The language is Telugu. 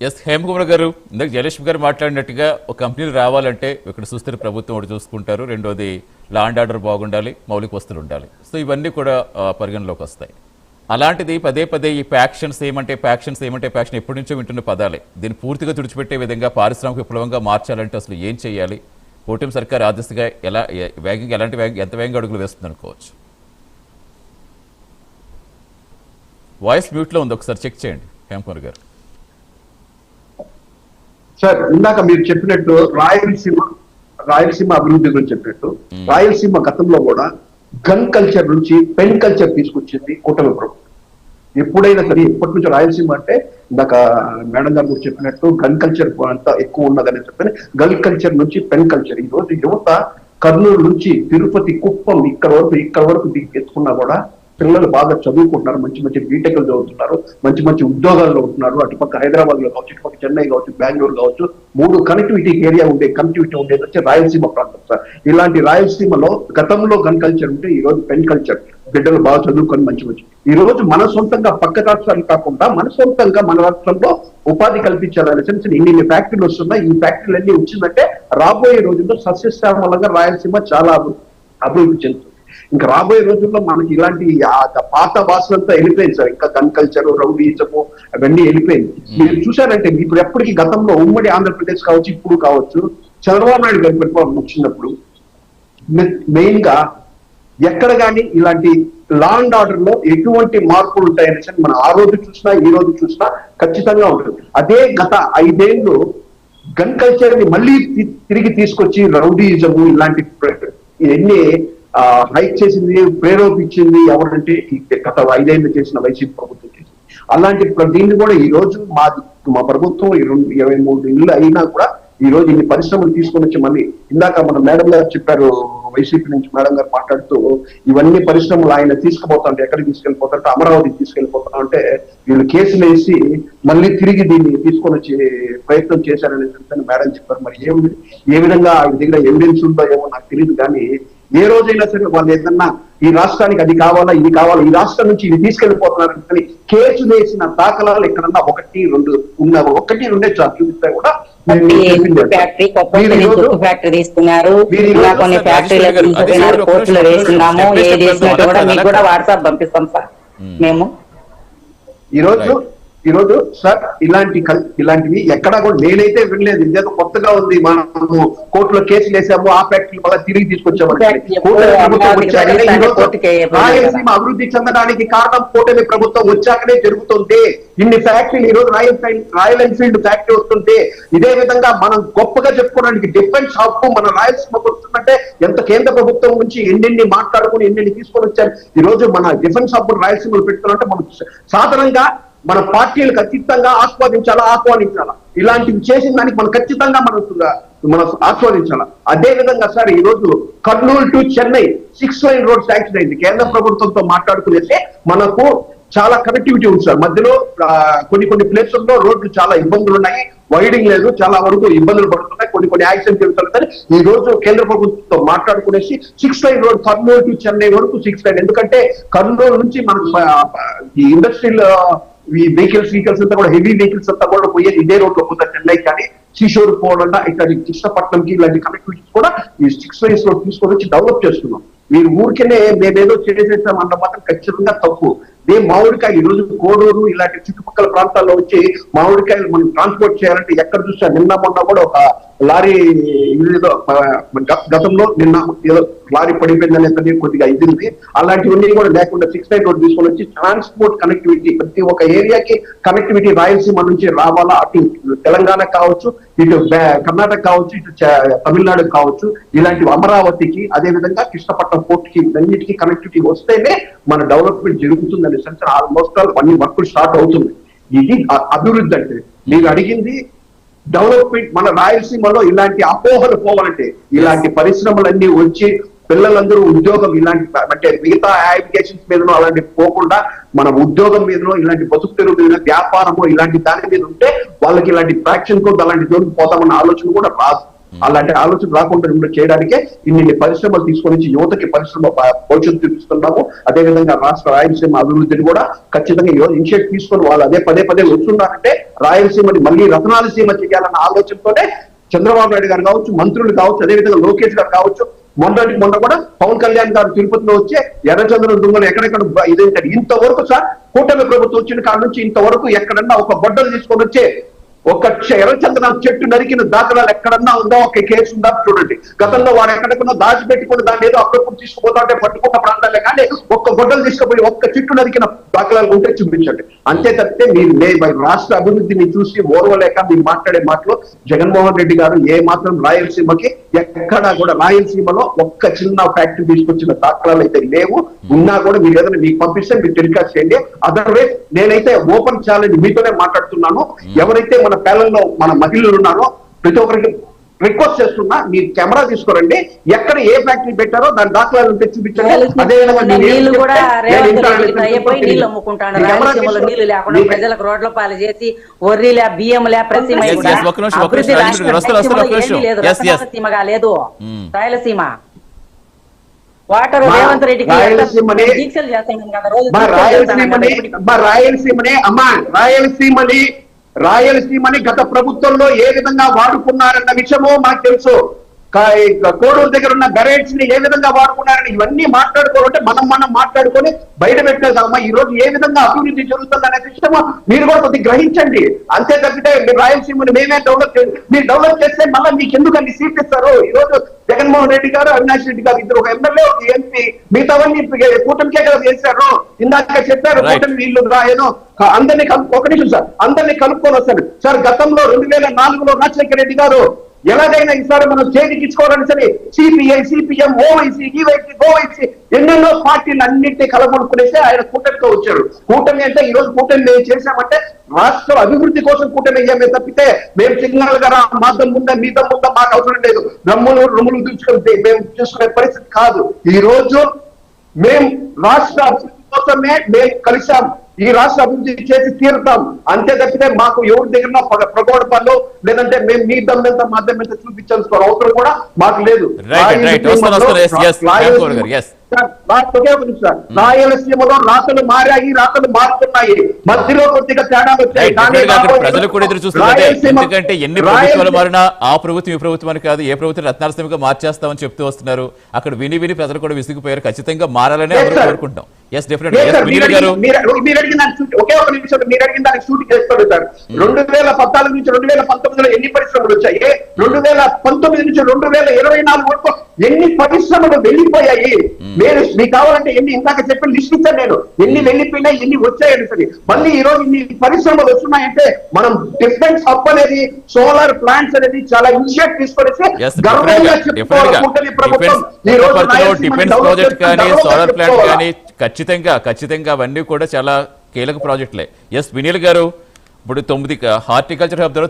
ఎస్ హేమకుమార్ గారు, ఇందాక జయలక్ష్మి గారు మాట్లాడినట్టుగా ఒక కంపెనీలు రావాలంటే ఇక్కడ చూస్తున్న ప్రభుత్వం ఒకటి చూసుకుంటారు, రెండోది లా అండ్ ఆర్డర్ బాగుండాలి, మౌలిక వస్తువులు ఉండాలి. సో ఇవన్నీ కూడా పరిగణలోకి వస్తాయి. అలాంటిది పదే పదే ఈ ప్యాక్షన్స్ ఏమంటే ప్యాక్షన్ ఎప్పటి నుంచో వింటున్న పదాలే. దీన్ని పూర్తిగా తుడిచిపెట్టే విధంగా పారిశ్రామిక విప్లవంగా మార్చాలంటే అసలు ఏం చేయాలి? కూటమి సర్కార్ ఆ దిశగా ఎంత వేగంగా అడుగులు వేస్తుంది అనుకోవచ్చు? వాయిస్ మ్యూట్లో ఉంది, ఒకసారి చెక్ చేయండి హేమకుమార్ గారు. సార్, ఇందాక మీరు చెప్పినట్టు రాయలసీమ అభివృద్ధి గురించి చెప్పినట్టు రాయలసీమ గతంలో కూడా గన్ కల్చర్ నుంచి పెన్ కల్చర్ తీసుకొచ్చింది కూటమి ప్రభుత్వం. ఎప్పుడైనా సరే ఎప్పటి నుంచి రాయలసీమ అంటే ఇందాక మేడం గారు కూడా చెప్పినట్టు గన్ కల్చర్ అంతా ఎక్కువ ఉన్నదని చెప్పని గన్ కల్చర్ నుంచి పెన్ కల్చర్. ఈ రోజు యువత కర్నూలు నుంచి తిరుపతి, కుప్పం ఇక్కడ వరకు ఎత్తుకున్నా కూడా పిల్లలు బాగా చదువుకుంటున్నారు, మంచి మంచి బీటెక్లు చదువుతున్నారు, మంచి మంచి ఉద్యోగాల్లో ఉంటున్నారు. అటుపక్క హైదరాబాద్ లో కావచ్చు, ఇటుపక్క చెన్నై కావచ్చు, బెంగళూరు కావచ్చు. 3 కనెక్టివిటీ ఉండేది వచ్చి రాయలసీమ ప్రాంతం సార్. ఇలాంటి రాయలసీమలో గతంలో గన్ కల్చర్ ఉంటే ఈ రోజు పెన్ కల్చర్, బిడ్డలు బాగా చదువుకొని మంచి ఈ రోజు మన సొంతంగా పక్క రాష్ట్రాలు కాకుండా మన సొంతంగా మన రాష్ట్రంలో ఉపాధి కల్పించాలనే ఇన్ని ఫ్యాక్టరీలు వస్తున్నాయి. ఈ ఫ్యాక్టరీలు అన్ని వచ్చిందంటే రాబోయే రోజుల్లో సస్యశ్యామలంగా రాయలసీమ చాలా అభివృద్ధి చెందుతుంది. ఇంకా రాబోయే రోజుల్లో మనకి ఇలాంటి పాత భాషలంతా వెళ్ళిపోయింది సార్. ఇంకా గన్ కల్చర్, రౌడీజము అవన్నీ వెళ్ళిపోయింది. మీరు చూసారంటే ఇప్పుడు ఎప్పటికీ గతంలో ఉమ్మడి ఆంధ్రప్రదేశ్ కావచ్చు, ఇప్పుడు కావచ్చు, చంద్రబాబు నాయుడు గారి పరిపాలన వచ్చినప్పుడు మెయిన్ గా ఎక్కడ కానీ ఇలాంటి లా అండ్ ఆర్డర్ లో ఎటువంటి మార్పులు ఉంటాయని మనం ఆ రోజు చూసినా ఈ రోజు చూసినా ఖచ్చితంగా ఉంటుంది. అదే గత 5 ఏళ్ళు గన్ కల్చర్ ని మళ్ళీ తిరిగి తీసుకొచ్చి రౌడీజము ఇలాంటి ఇవన్నీ హైక్ చేసింది, ప్రేరేపించింది ఎవరంటే గత 5 ఏళ్ళు చేసిన వైసీపీ ప్రభుత్వం చేసింది. అలాంటి దీన్ని కూడా ఈ రోజు మా ప్రభుత్వం 23 ఇళ్ళు అయినా కూడా ఈ రోజు ఇన్ని పరిశ్రమలు తీసుకొని వచ్చి మళ్ళీ ఇందాక మన మేడం గారు చెప్పారు, వైసీపీ నుంచి మేడం గారు మాట్లాడుతూ ఇవన్నీ పరిశ్రమలు ఆయన తీసుకుపోతాంటే ఎక్కడికి తీసుకెళ్లిపోతారంటే అమరావతికి తీసుకెళ్లిపోతాం అంటే వీళ్ళు కేసులు వేసి మళ్ళీ తిరిగి దీన్ని తీసుకొని వచ్చి ప్రయత్నం చేశారని మేడం చెప్పారు. మరి ఏ విధంగా ఆయన దగ్గర ఎవిడెన్స్ ఉందో ఏమో నాకు తెలియదు, కానీ ఏ రోజైనా సరే వాళ్ళు ఏదన్నా ఈ రాష్ట్రానికి అది కావాలా ఇది కావాలా, ఈ రాష్ట్రం నుంచి ఇది తీసుకెళ్లిపోతున్నారని కానీ కేసు వేసిన దాఖలాలు ఎక్కడన్నా 1-2 ఉన్న 1-2 చూపిస్తే కూడా ఫ్యాక్టరీ తీసుకున్నారు, కొన్ని ఫ్యాక్టరీలు కోర్టులో వేస్తున్నాము, ఏది చేసినట్టు కూడా మీకు కూడా వాట్సాప్ పంపిస్తాం సార్ మేము. ఈ రోజు సార్ ఇలాంటివి ఎక్కడా కూడా నేనైతే వినలేదు. ఇదేదో కొత్తగా ఉంది. మనము కోర్టులో కేసులు వేసాము, ఆ ఫ్యాక్టరీ మళ్ళీ తిరిగి తీసుకొచ్చాము. రాయలసీమ అభివృద్ధి చెందడానికి కారణం కూటమి ప్రభుత్వం వచ్చాకనే జరుగుతుంది. ఇన్ని ఫ్యాక్టరీలు ఈ రోజు రాయల్ ఎన్ఫీల్డ్ ఫ్యాక్టరీ వస్తుంటే ఇదే విధంగా మనం గొప్పగా చెప్పుకోవడానికి డిఫెన్స్ హబ్ మన రాయలసీమకు వస్తుందంటే ఎంత కేంద్ర ప్రభుత్వం నుంచి ఎన్ని మాట్లాడుకుని ఎన్ని తీసుకొని వచ్చారు. ఈ రోజు మన డిఫెన్స్ హబ్ రాయలసీమలో పెట్టుకున్నట్టే మనం సాధారణంగా మన పార్టీలకు ఖచ్చితంగా ఆహ్వానించాలా. ఇలాంటివి చేసిన దానికి మనం ఖచ్చితంగా మనం ఆస్వాదించాలా. అదే విధంగా సార్ ఈ రోజు Kurnool to Chennai 6 line road sanction అయింది. కేంద్ర ప్రభుత్వంతో మాట్లాడుకునేస్తే మనకు చాలా కనెక్టివిటీ ఉంది సార్. మధ్యలో కొన్ని ప్లేసుల్లో రోడ్లు చాలా ఇబ్బందులు ఉన్నాయి, వైడింగ్ లేదు, చాలా వరకు ఇబ్బందులు పడుతున్నాయి, కొన్ని యాక్సిడెంట్ జరుగుతున్నాయి. ఈ రోజు కేంద్ర ప్రభుత్వంతో మాట్లాడుకునేసి 6 line road Kurnool to Chennai వరకు 6 లైన్. ఎందుకంటే కర్నూలు నుంచి మనకు ఈ ఇండస్ట్రియల్ వెహికల్స్ అంతా కూడా హెవీ వెహికల్స్ అంతా కూడా పోయేది ఇదే రోడ్ లో పోతారు. చెన్నై కానీ శ్రీశూర్ పోవాలన్నా ఇక్కడ కృష్ణపట్నంకి ఇలాంటి కనెక్టివిటీస్ కూడా ఈ 6 లైన్స్ లో తీసుకొని వచ్చి డెవలప్ చేస్తున్నాం. మీరు ఊరికనే మేమేదో చేసేసాం అన్న మాత్రం ఖచ్చితంగా తప్పు. మామిడికాయ ఈ రోజు కోడూరు ఇలాంటి చుట్టుపక్కల ప్రాంతాల్లో వచ్చి మామిడికాయలు మనం ట్రాన్స్పోర్ట్ చేయాలంటే ఎక్కడ చూసా మొన్న కూడా ఒక లారీ గతంలో ఏదో లారీ పడిపోయిందనే కొద్దిగా ఇదింది. అలాంటివన్నీ కూడా లేకుండా 6 లైన్ రోడ్ తీసుకొని వచ్చి ట్రాన్స్పోర్ట్ కనెక్టివిటీ ప్రతి ఒక్క ఏరియాకి కనెక్టివిటీ రాయలసీమ నుంచి రావాలా. అటు తెలంగాణ కావచ్చు, ఇటు కర్ణాటక కావచ్చు, ఇటు తమిళనాడు కావచ్చు, ఇలాంటి అమరావతికి అదే విధంగా కృష్ణపట్నం పోర్ట్ కి అన్నిటికీ కనెక్టివిటీ వస్తేనే మన డెవలప్మెంట్ జరుగుతుందని ఆల్మోస్ట్ అన్ని వర్కులు స్టార్ట్ అవుతుంది. ఇది అభివృద్ధి అంటే. మీరు అడిగింది డెవలప్మెంట్. మన రాయలసీమలో ఇలాంటి అపోహలు పోవాలంటే ఇలాంటి పరిశ్రమలన్నీ వచ్చి పిల్లలందరూ ఉద్యోగం ఇలాంటి అంటే మిగతా అప్లికేషన్స్ మీదనో అలాంటి పోకుండా మన ఉద్యోగం మీదనో ఇలాంటి బతుకు తెరువు మీద వ్యాపారమో ఇలాంటి దాని మీద ఉంటే వాళ్ళకి ఇలాంటి ఫ్యాక్షన్ కోడ్ అలాంటి జోలికి పోతామన్న ఆలోచన కూడా రాదు. అలాంటి ఆలోచన రాకుండా చేయడానికే ఇన్ని పరిశ్రమలు తీసుకొని వచ్చి యువతకి పరిశ్రమ భవిష్యత్తు చూపిస్తున్నాము. అదేవిధంగా రాష్ట్ర రాయలసీమ అభివృద్ధిని కూడా ఖచ్చితంగా ఇనిషియేట్ తీసుకొని వాళ్ళు అదే పదే వస్తున్నారంటే రాయలసీమని మళ్ళీ రతనాలసీమ చేయాలన్న ఆలోచనతోనే చంద్రబాబు నాయుడు గారు కావచ్చు, మంత్రులు కావచ్చు, అదేవిధంగా లోకేష్ గారు కావచ్చు, మొన్న కూడా పవన్ కళ్యాణ్ గారు తిరుపతిలో వచ్చే ఎర్రచంద్రం దుంగలు ఎక్కడెక్కడ ఇదేంటారు ఇంతవరకు సార్ కూటమి ప్రభుత్వం వచ్చిన కాడ నుంచి ఇంతవరకు ఎక్కడన్నా ఒక గొడ్డలు తీసుకొని వచ్చే ఒక ఎర్రచంద్రం చెట్టు నరికిన దాఖలాలు ఎక్కడన్నా ఉందా, ఒక కేసు ఉందా చూడండి. గతంలో వారు ఎక్కడికన్నా దాచిపెట్టుకుని దాన్ని ఏదో అప్పుడప్పుడు తీసుకుపోతా ఉంటే పట్టుకున్న ప్రాంతాలే కానీ ఒక్క గొడ్డలు తీసుకుపోయి ఒక్క చెట్టు నరికిన దాఖలాలు ఉంటే చూపించండి. అంతే తప్పితే మీరు రాష్ట్ర అభివృద్ధిని చూసి ఓర్వలేక మీరు మాట్లాడే మాటలు జగన్మోహన్ రెడ్డి గారు ఏ మాత్రం రాయలసీమకి ఎక్కడా కూడా రాయలసీమలో ఒక్క చిన్న ఫ్యాక్టరీ తీసుకొచ్చిన దాఖలాలు అయితే లేవు. ఉన్నా కూడా మీరు ఏదైనా మీకు పంపిస్తే మీరు టెలికాస్ట్ చేయండి. అదర్వైజ్ నేనైతే ఓపెన్ ఛాలెంజ్ మీతోనే మాట్లాడుతున్నాను. ఎవరైతే మన ప్యానెల్లో మన మహిళలు ఉన్నారో ప్రతి ఒక్కరికి రిక్వెస్ట్ చేస్తున్నా, మీరు కెమెరా తీసుకోరండి, ఎక్కడ ఏ ఫ్యాక్టరీ పెట్టారో దాని దాఖలాలు ఉంటే చూపించండి. నీళ్లు కూడా నీళ్లు అమ్ముకుంటాను, రాయలసీమలో నీళ్లు లేకుండా ప్రజలకు రోడ్ల పాలు చేసి ఒర్రిలే బియ్యంలే ప్రతి రాయలసీమగా లేదు. రాయలసీమ వాటర్ రేవంత్ రెడ్డికి దీక్షలు చేస్తాం కదా రోజు. రాయలసీమని గత ప్రభుత్వంలో ఏ విధంగా వాడుకున్నారన్న విషయమో మాకు తెలుసు. కోడూరు దగ్గర ఉన్న గరేట్స్ ని ఏ విధంగా వాడుకున్నారని ఇవన్నీ మాట్లాడుకోవాలంటే మనం మాట్లాడుకొని బయట పెట్టేదామా ఈ రోజు ఏ విధంగా అభివృద్ధి జరుగుతుందనే విషయమో మీరు కూడా కొద్దిగా గ్రహించండి. అంతే తప్పితే మీరు రాయలసీమని మేమే మీరు డెవలప్ చేస్తే మళ్ళీ మీకు ఎందుకు అన్ని సీట్లు ఇస్తారు? ఈ రోజు జగన్మోహన్ రెడ్డి గారు, అవినాష్ రెడ్డి గారు ఇద్దరు, ఒక ఎమ్మెల్యే, ఒక ఎంపీ, మిగతావన్నీ కూటమికే కదా చేశారు. ఇందాక చెప్పారు కూటమి వీళ్ళు ఏదో అందరినీ ఒక నిమిషం సార్, అందరినీ కలుపుకొని వస్తారు సార్. గతంలో 2004లో రాజశేఖర రెడ్డి గారు ఎలాగైనా ఈసారి మనం చేతికిచ్చుకోవాలని సరే సిపిఐ, సిపిఎం, ఓవైసీ, ఈవైసీ, ఓవైసీ ఎన్నెన్నో పార్టీలు అన్నింటినీ కలగొనుకునేసి ఆయన కూటమితో వచ్చారు. కూటమి అంటే ఈ రోజు కూటమి మేము చేశామంటే రాష్ట్ర అభివృద్ధి కోసం కూటమి అయ్యామే తప్పితే మేము సిగ్నల్ గారా మా దమ్ముందా మీ దమ్ముందా మాకు అవసరం లేదు. రమ్ములు తీసుకొని మేము చూసుకునే పరిస్థితి కాదు. ఈ రోజు మేము రాష్ట్ర అభివృద్ధి కోసమే మేము కలిసాం. ఈ రాష్ట్ర అభివృద్ధి చేసి తీరుతాం. అంతే తప్పితే మాకు ఎవరి దగ్గర ప్రగోడ పనులు లేదంటే మేము మీ దమ్మెంత మా దమ్మెంత చూపించాల్సిన అవసరం కూడా మాకు లేదు. రాయలసీమలో రాతలు మారాయి, రాతలు మారుతున్నాయి, మధ్యలో కొద్దిగా తేడాలు వచ్చాయి. ప్రజలు కూడా ఎదురు చూస్తున్నారు. ఎందుకంటే ఎన్ని ప్రభుత్వాలు మారినా ఆ ప్రభుత్వం ఈ ప్రభుత్వం అని కాదు, ఏ ప్రభుత్వం రత్నాలసీమగా మార్చేస్తామని చెప్తూ వస్తున్నారు. అక్కడ విని ప్రజలు కూడా విసిగిపోయారు. ఖచ్చితంగా మారాలని అందరూ కోరుకుంటాం. ఎస్ డెఫినెట్లీ గారు ఒకే ఒక నిమిషం మీరు అడిగిన దానికి షూట్ చేస్తాడు సార్. 2014 నుంచి 2019లో ఎన్ని పరిశ్రమలు వచ్చాయి? 2019 నుంచి 2024 వరకు ఎన్ని పరిశ్రమలు వెళ్ళిపోయాయి? మీకు కావాలంటే ఎన్ని ఇందాక చెప్పిన లిస్ట్ ఇచ్చాను నేను, ఎన్ని వెళ్ళిపోయినాయి, ఎన్ని వచ్చాయని సరే. మళ్ళీ ఈ రోజు ఇన్ని పరిశ్రమలు వస్తున్నాయంటే మనం డిఫరెన్స్ అప్ అనేది, సోలార్ ప్లాంట్స్ అనేది చాలా ఇనిషియేట్ తీసుకొని గర్వంగా చెప్పుకోవాలనుకుంటుంది ప్రభుత్వం. ఈ రోజు డిఫెన్స్ ప్రాజెక్ట్ కానీ సోలార్ ప్లాంట్ కానీ ఖచ్చితంగా అవన్నీ కూడా చాలా కీలక ప్రాజెక్టులే. ఎస్ వినీల్ గారు, ఇప్పుడు 9 హార్టికల్చర్ హబ్ ద్వారా